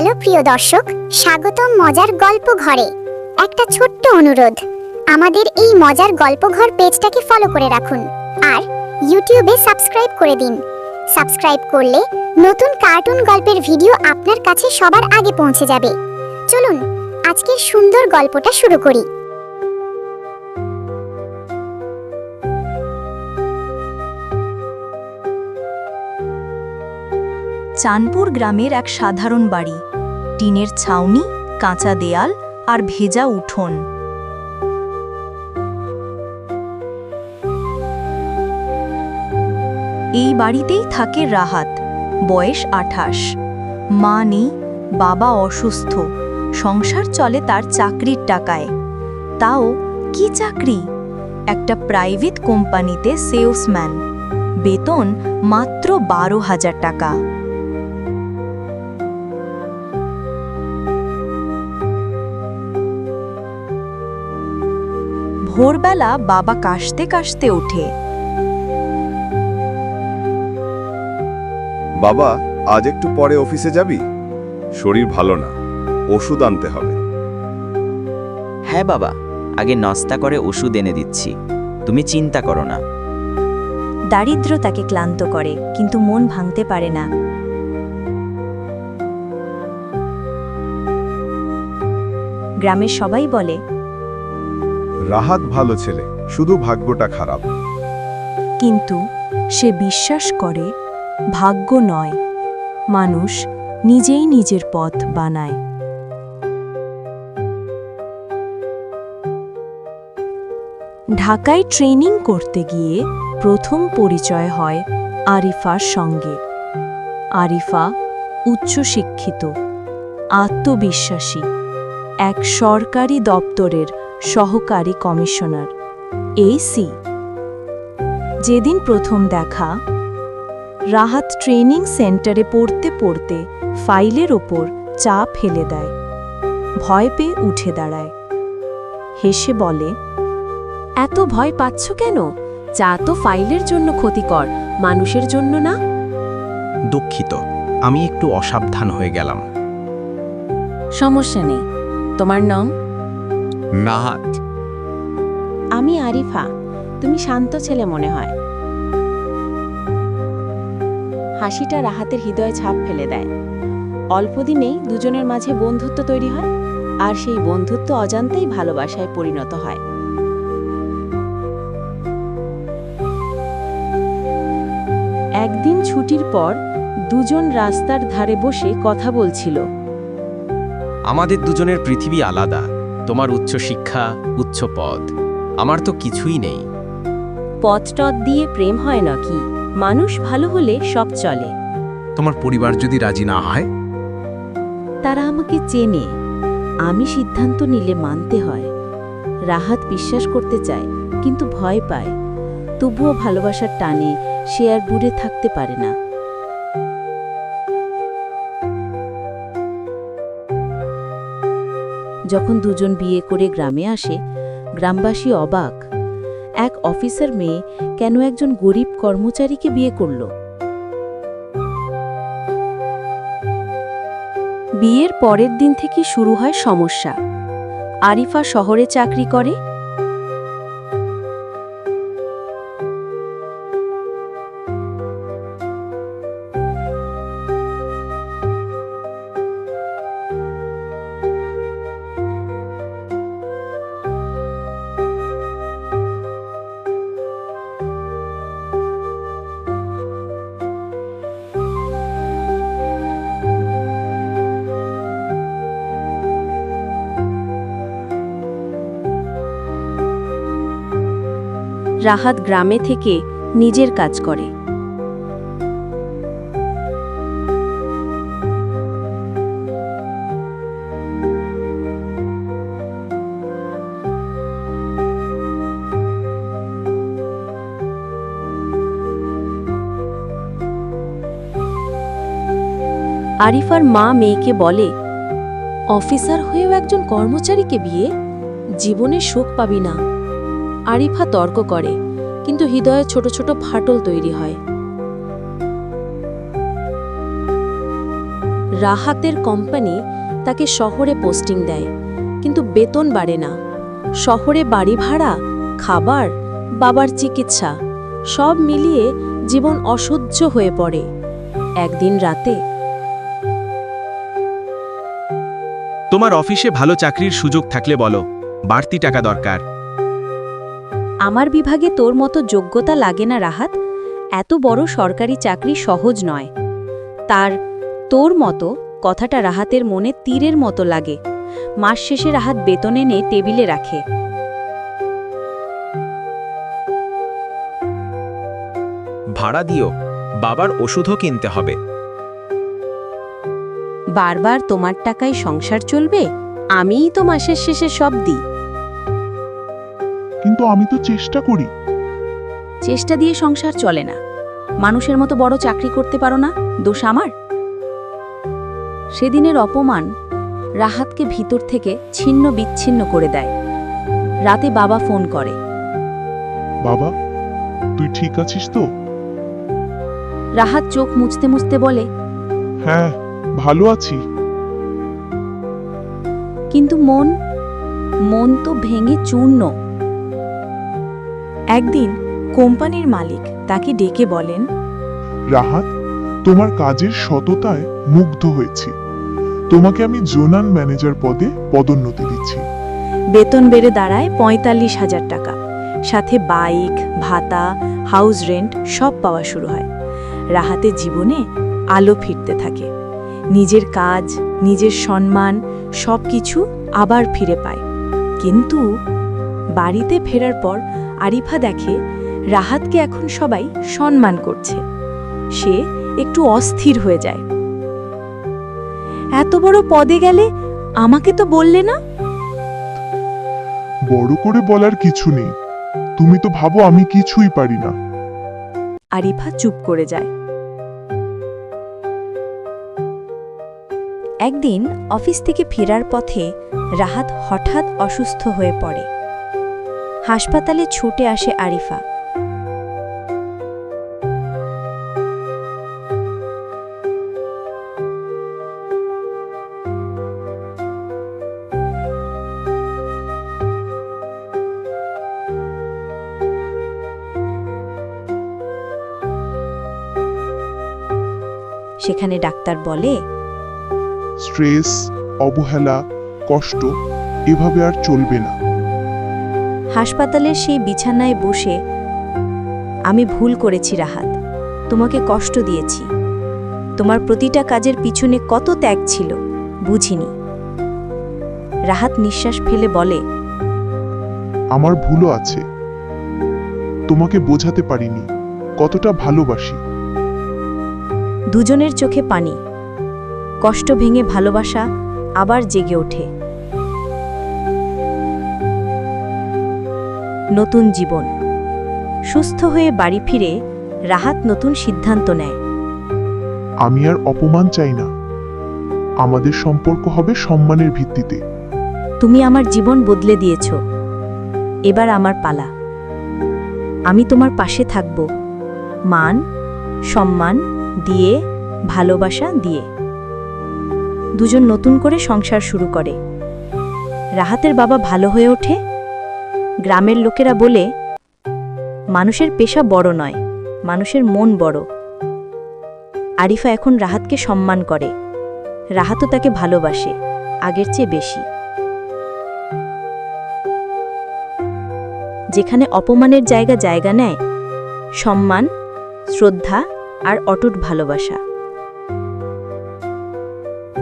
Hello প্রিয় দর্শক, স্বাগতম মজার গল্প ঘরে। একটা ছোট্ট অনুরোধ, আমাদের এই মজার গল্প ঘর পেজটাকে ফলো করে রাখুন আর ইউটিউবে সাবস্ক্রাইব করে দিন। সাবস্ক্রাইব করলে নতুন কার্টুন গল্পের ভিডিও আপনার কাছে সবার আগে পৌঁছে যাবে। চলুন আজকের সুন্দর গল্পটা শুরু করি। চাঁদপুর গ্রামের এক সাধারণ বাড়ি, টিনের ছাউনি, কাঁচা দেয়াল আর ভেজা উঠোন। এই বাড়িতেই থাকে রাহাত, বয়স 28। মা নেই, বাবা অসুস্থ, সংসার চলে তার চাকরির টাকায়। তাও কি চাকরি? একটা প্রাইভেট কোম্পানিতে সেলসম্যান, বেতন মাত্র 12,000 টাকা। ভোরবেলা বাবা কাশতে কাশতে ওঠে। বাবা, আজ একটু পরে অফিসে যাবি? শরীর ভালো না, ওষুধ আনতে হবে। হ্যাঁ বাবা, আগে নাস্তা করে ওষুধ এনে দিচ্ছি, তুমি চিন্তা করো না। দারিদ্র্য তাকে ক্লান্ত করে, কিন্তু মন ভাঙতে পারে না। গ্রামের সবাই বলে, রাহাত ভালো ছেলে, শুধু ভাগ্যটা খারাপ। কিন্তু সে বিশ্বাস করে ভাগ্য নয়, মানুষ নিজেই নিজের পথ বানায়। ঢাকায় ট্রেনিং করতে গিয়ে প্রথম পরিচয় হয় আরিফার সঙ্গে। আরিফা উচ্চশিক্ষিত, আত্মবিশ্বাসী, এক সরকারি দপ্তরের সহকারী কমিশনার, এসি। যেদিন প্রথম দেখা, রাহাত ট্রেনিং সেন্টারে পড়তে পড়তে ফাইলের ওপর চাপ ফেলে দেয়, ভয় পেয়ে উঠে দাঁড়ায়, হেসে বলে, এত ভয় পাচ্ছ কেন? চা তো ফাইলের জন্য ক্ষতিকর, মানুষের জন্য না। দুঃখিত, আমি একটু অসাবধান হয়ে গেলাম। সমস্যা নেই। তোমার নাম? নাহাত। আমি আরিফা। তুমি শান্ত ছেলে মনে হয়। হাসিটা রাহাতের হৃদয়ে ছাপ ফেলে দেয়। অল্পদিনেই দুজনের মাঝে বন্ধুত্ব তৈরি হয়, আর সেই বন্ধুত্ব অজান্তেই ভালোবাসায় পরিণত হয়। একদিন ছুটির পর দুজন রাস্তার ধারে বসে কথা বলছিল। আমাদের দুজনের পৃথিবী আলাদা, তোমার উচ্চ শিক্ষা, উচ্চ পদ, আমার তো কিছুই নেই। পথটথ দিয়ে প্রেম হয় নাকি? মানুষ ভালো হলে সব চলে। তোমার পরিবার যদি রাজি না হয়? তারা আমাকে চেনে, আমি সিদ্ধান্ত নিলে মানতে হয়। রাহাত বিশ্বাস করতে চায়, কিন্তু ভয় পায়। তবুও ভালোবাসার টানে সে আর দূরে থাকতে পারে না। যখন দুজন বিয়ে করে গ্রামে আসে, গ্রামবাসী অবাক। এক অফিসার মেয়ে কেন একজন গরিব কর্মচারীকে বিয়ে করল? বিয়ের পরের দিন থেকে শুরু হয় সমস্যা। আরিফা শহরে চাকরি করে, রাহাত গ্রামে থেকে নিজের কাজ করে। আরিফার মা মেয়েকে বলে, অফিসার হয়েও একজন কর্মচারীকে বিয়ে, জীবনে সুখ পাবি না। আরিফা তর্ক করে, কিন্তু হৃদয়ে ছোট ছোট ফাটল তৈরি হয়। রাহাতের কোম্পানি তাকে শহরে পোস্টিং দেয়, কিন্তু বেতন বাড়ে না। শহরে বাড়ি ভাড়া, খাবার, বাবার চিকিৎসা সব মিলিয়ে জীবন অসহ্য হয়ে পড়ে। একদিন রাতে তোমার অফিসে ভালো চাকরির সুযোগ থাকলে বলো, বাড়তি টাকা দরকার। আমার বিভাগে তোর মতো যোগ্যতা লাগে না রাহাত। এত বড় সরকারি চাকরি সহজ নয়। তোর মতো কথাটা রাহাতের মনে তীরের মতো লাগে। মাস শেষে রাহাত বেতন এনে টেবিলে রাখে। ভাড়া দিও, বাবার ওষুধও কিনতে হবে। বারবার তোমার টাকায় সংসার চলবে? আমিই তো মাসের শেষে সব দিই। কিন্তু আমি তো চেষ্টা করি। চেষ্টা দিয়ে সংসার চলে না। মানুষের মতো বড় চাকরি করতে পারো না, দোষ আমার? সেদিনের অপমান রাহাতকে ভিতর থেকে ছিন্ন বিচ্ছিন্ন করে দেয়। রাতে বাবা ফোন করে। বাবা, তুই ঠিক আছিস তো? রাহাত চোখ মুছতে মুছতে বলে, হ্যাঁ, ভালো আছি। কিন্তু মন তো ভেঙে চূর্ণ। একদিন কোম্পানির মালিক তাকে ডেকে বলেন, রাহাত, তোমার কাজের সততায় মুগ্ধ হয়েছি। তোমাকে আমি জোনাল ম্যানেজার পদে পদোন্নতি দিচ্ছি। বেতন বেড়ে দাঁড়ায় ৪৫,০০০ টাকা। সাথে বাইক, ভাতা, হাউস রেন্ট সব পাওয়া শুরু হয়। রাহাতের জীবনে আলো ফিরতে থাকে। নিজের কাজ, নিজের সম্মান সবকিছু আবার ফিরে পায়। কিন্তু বাড়িতে ফেরার পর আরিফা দেখে রাহাতকে এখন সবাই সম্মান করছে। সে একটু অস্থির হয়ে যায়। এত বড় পদে গেলে আমাকে তো বললে না? বড় করে বলার কিছু নেই। তুমি তো ভাবো আমি কিছুই পারি না। আরিফা চুপ করে যায়। একদিন অফিস থেকে ফেরার পথে রাহাত হঠাৎ অসুস্থ হয়ে পড়ে। হাসপাতালে ছুটে আসে আরিফা। সেখানে ডাক্তার বলে, স্ট্রেস, অবহেলা, কষ্ট এভাবে আর চলবে না। হাসপাতালের সেই বিছানায় বসে, আমি ভুল করেছি রাহাত, তোমাকে কষ্ট দিয়েছি। তোমার প্রতিটা কাজের পিছনে কত ত্যাগ ছিল বুঝিনি। রাহাত নিঃশ্বাস ফেলে বলে, আমার ভুলও আছে। তোমাকে বোঝাতে পারিনি কতটা ভালোবাসি। দুজনের চোখে পানি। কষ্ট ভেঙে ভালোবাসা আবার জেগে ওঠে। নতুন জীবন। সুস্থ হয়ে বাড়ি ফিরে রাহাত নতুন সিদ্ধান্ত নেয়। আমি আর অপমান চাই না। আমাদের সম্পর্ক হবে সম্মানের ভিত্তিতে। তুমি আমার জীবন বদলে দিয়েছ। এবার আমার পালা। আমি তোমার পাশে থাকব, মান সম্মান দিয়ে, ভালোবাসা দিয়ে। দুজন নতুন করে সংসার শুরু করে। রাহাতের বাবা ভালো হয়ে ওঠে। গ্রামের লোকেরা বলে, মানুষের পেশা বড় নয়, মানুষের মন বড়। আরিফা এখন রাহাতকে সম্মান করে। রাহাতও তাকে ভালোবাসে, আগের চেয়ে বেশি। যেখানে অপমানের জায়গা নেয় সম্মান, শ্রদ্ধা আর অটুট ভালোবাসা।